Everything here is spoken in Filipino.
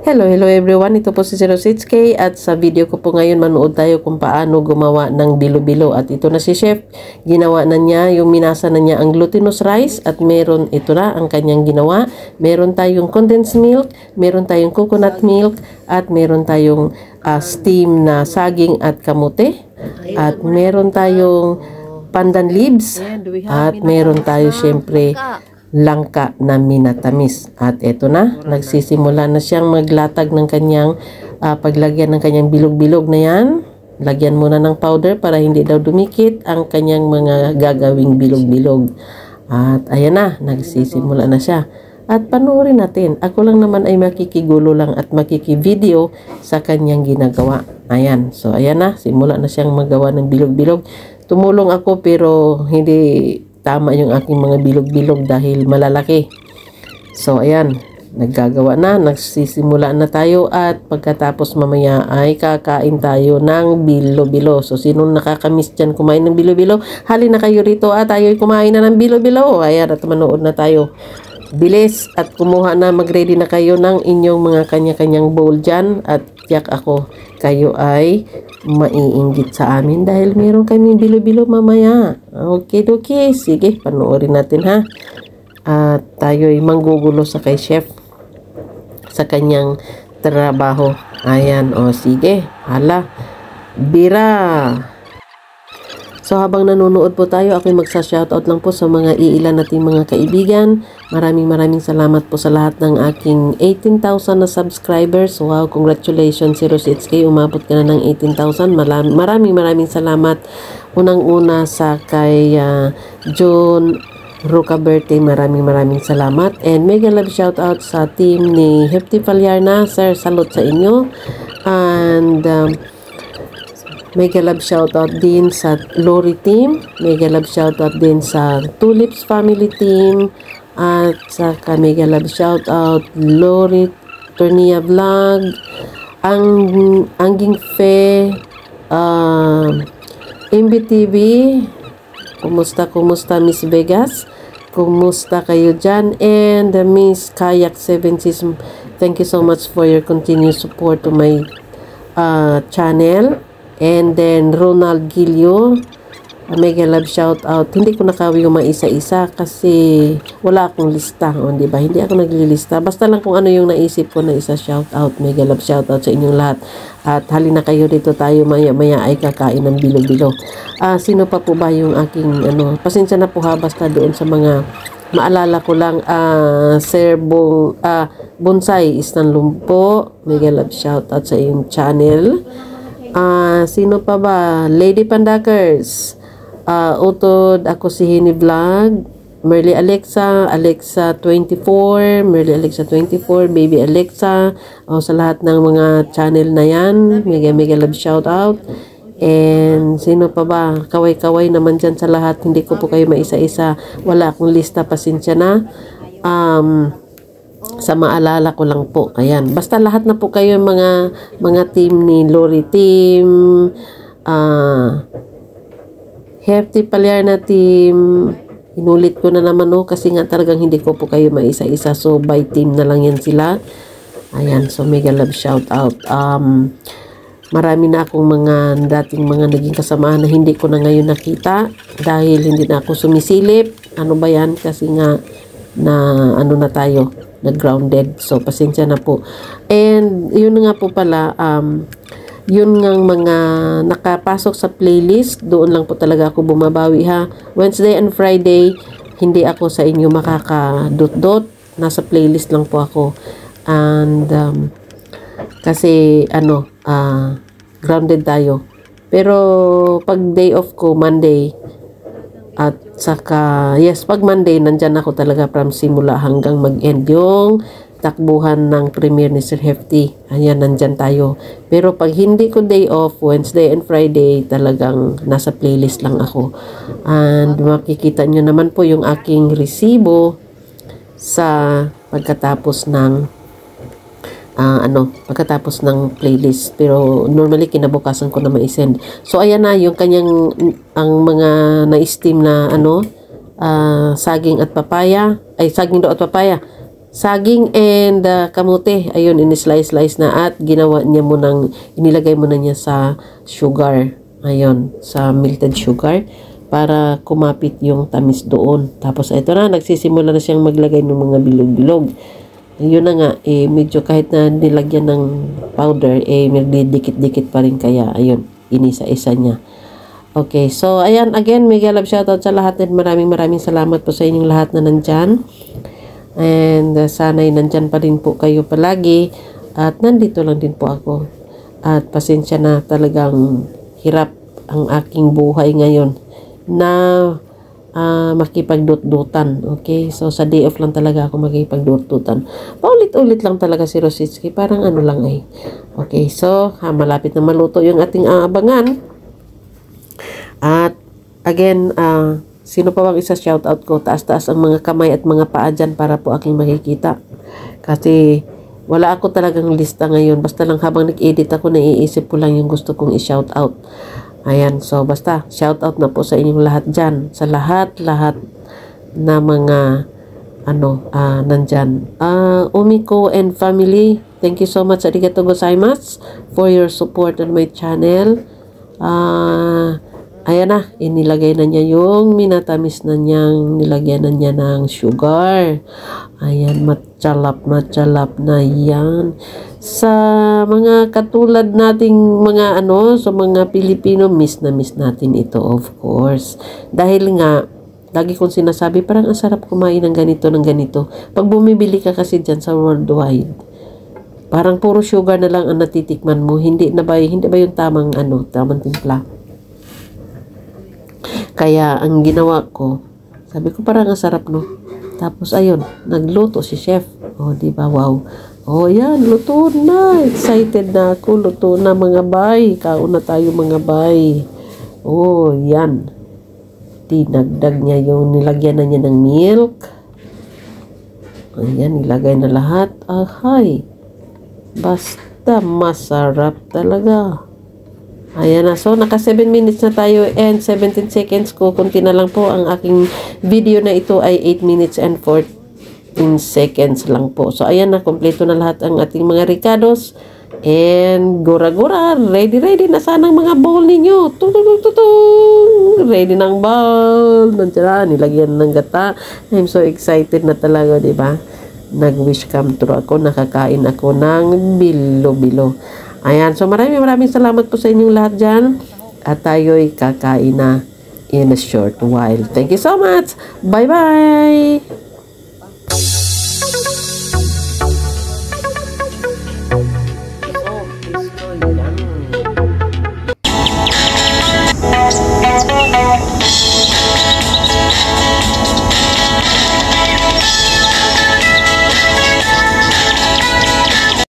Hello everyone, ito po si 06K at sa video ko po ngayon manood tayo kung paano gumawa ng bilo-bilo at ito na si Chef, ginawa na niya, yung minasa na niya ang glutinous rice at meron, ito na ang kanyang ginawa, meron tayong condensed milk, meron tayong coconut milk at meron tayong steam na saging at kamote at meron tayong pandan leaves at meron tayo syempre langka na minatamis. At eto na, nagsisimula na siyang maglatag ng kanyang paglagyan ng kanyang bilog-bilog na yan. Lagyan muna ng powder para hindi daw dumikit ang kanyang mga gagawing bilog-bilog. At ayan na, nagsisimula na siya. At panoorin natin. Ako lang naman ay makikigulo lang at makikivideo sa kanyang ginagawa. Ayan. So ayan na, simula na siyang magawa ng bilog-bilog. Tumulong ako pero hindi tama yung aking mga bilog-bilog dahil malalaki. So ayan, naggagawa na, nagsisimula na tayo at pagkatapos mamaya ay kakain tayo ng bilo-bilo. So sinong nakakamiss dyan kumain ng bilo-bilo? Hali na kayo rito at tayo'y kumain na ng bilo-bilo. Ayan, at manood na tayo. Bilis at kumuha na, mag-ready na kayo ng inyong mga kanya-kanyang bowl dyan at tiyak ako kayo ay maiinggit sa amin dahil meron kami bilo-bilo mamaya. Okay. Sige, panoorin natin ha. At tayo'y manggugulo sa kay Chef sa kanyang trabaho. Ayan, sige. Hala, bira. So habang nanonood po tayo, ako'y magsa-shoutout lang po sa mga iilan nating mga kaibigan. Maraming salamat po sa lahat ng aking 18,000 na subscribers. Wow, congratulations 06K, umabot ka na ng 18,000. Maraming salamat. Unang-una sa kay John Rocaberte, maraming salamat. And mega love shoutout sa team ni Hefty Falyarna. Sir, salute sa inyo. And mega love shoutout din sa Lori team. Mega love shoutout din sa Tulips family team. At saka mega love shoutout Lori Tornia Vlog, Angging Fe, MBTV. Kumusta Miss Vegas? Kumusta kayo dyan? And Miss Kayak 76, thank you so much for your continued support to my channel. And then Ronald Gilio, mega love shout out. Hindi ko nakawi yung maisa-isa kasi wala akong lista, di ba? Hindi ako naglilista. Basta lang kung ano yung naisip ko na isa shout out. Mega love shout out sa inyong lahat. At halina kayo dito, tayo maya-maya ay kakain ng bilo-bilo. Sino pa po ba yung aking pasensya na po ha, basta doon sa mga maalala ko lang, Sir Bonsai Istanlumpo, mega love shout out sa iyong channel. Sino pa ba? Lady Pandakers, Utod, ako si Hini Vlog, Merly Alexa 24, Merly Alexa 24, Baby Alexa, sa lahat ng mga channel na yan, mega love shout out. And sino pa ba? Kaway naman dyan sa lahat, hindi ko po kayo maisa-isa, wala akong lista, pasensya na. Sa maalala ko lang po, ayan, basta lahat na po kayo mga team ni Lori team, Hefty Palyarna team, inulit ko na naman kasi nga talagang hindi ko po kayo maisa-isa, so by team na lang yan sila. Ayan, so mega love shout out. Marami na akong dating mga naging kasamahan na hindi ko na ngayon nakita dahil hindi na ako sumisilip. Ano ba yan? Kasi nga na tayo, nag-grounded. So, pasensya na po. And, yun nga po pala, yun nga mga nakapasok sa playlist, doon lang po talaga ako bumabawi ha. Wednesday and Friday, hindi ako sa inyo makakadot-dot. Nasa playlist lang po ako. And, kasi, grounded tayo. Pero, pag day off ko, Monday, at saka, yes, pag Monday, nandyan ako talaga from simula hanggang mag-end yung takbuhan ng premiere ni Sir Hefty. Ayan, nandyan tayo. Pero pag hindi ko day off, Wednesday and Friday, talagang nasa playlist lang ako. And makikita nyo naman po yung aking resibo sa pagkatapos ng pagkatapos ng playlist. Pero normally kinabukasan ko na ma-send. So ayan na yung kanyang ang mga na-steam na saging at papaya, saging daw at papaya. saging and kamote. Ayun, in-slice-slice na at ginawa niya mo inilagay mo na niya sa sugar. Ayun, sa melted sugar para kumapit yung tamis doon. Tapos ito na, nagsisimula na siyang maglagay ng mga bilog-bilog. Ayun na nga, medyo kahit na nilagyan ng powder, may dikit-dikit pa rin kaya, ayun, inisa-isa niya. Okay, so ayan, again, mega love shoutout sa lahat and maraming salamat po sa inyong lahat na nandyan. And sana'y nandyan pa rin po kayo palagi. At nandito lang din po ako. At pasensya na, talagang hirap ang aking buhay ngayon na makipagdut-dutan. Okay, so sa day off lang talaga ako makipagdut-dutan. Paulit-ulit lang talaga si Rositsky, parang ano lang eh. Okay, so malapit na maluto yung ating abangan. At again, sino pa bang isa shoutout ko? Taas-taas ang mga kamay at mga paa dyan para po aking makikita. Kasi wala ako talagang lista ngayon. Basta lang habang nag-edit ako, naiisip ko lang yung gusto kong i-shoutout. Ayan, so basta shoutout na po sa inyong lahat dyan. Sa lahat-lahat na mga nandyan. Umiko and family, thank you so much. Arigatou gozaimasu for your support on my channel. Ayan na, inilagay na niya yung minatamis na niyang nilagyan na niya ng sugar. Ayan, matsalap na yan. Sa mga katulad nating mga sa mga Pilipino, miss na miss natin ito, of course. Dahil nga, lagi kong sinasabi, parang ang sarap kumain ng ganito. Pag bumibili ka kasi dyan sa worldwide, parang puro sugar na lang ang natitikman mo. Hindi ba yung tamang timpla? Kaya, ang ginawa ko, sabi ko parang ang sarap, no? Tapos, ayun, nagluto si chef. O, diba? Wow. O, yan, luto na. Excited na ako. Luto na, mga bay. Kauna tayo, mga bay. O, yan. Dinagdag niya yung nilagyan na niya ng milk. Ayan, nilagay na lahat. Ahay. Basta masarap talaga. Ayan na. So, naka 7 minutes na tayo and 17 seconds ko. Kunti na lang po ang aking video na ito ay 8 minutes and 14 seconds lang po. So, ayan na. Kompleto na lahat ang ating mga ricados. And, gura-gura. Ready na sana ang mga bowl ninyo. Tung. Ready ng bowl. Nandiyan, nilagyan ng gata. I'm so excited na talaga, diba? Nag-wish come true ako. Nakakain ako ng bilo-bilo. Ayan, so maraming salamat po sa inyong lahat dyan. At tayo'y kakain na in a short while. Thank you so much. Bye-bye!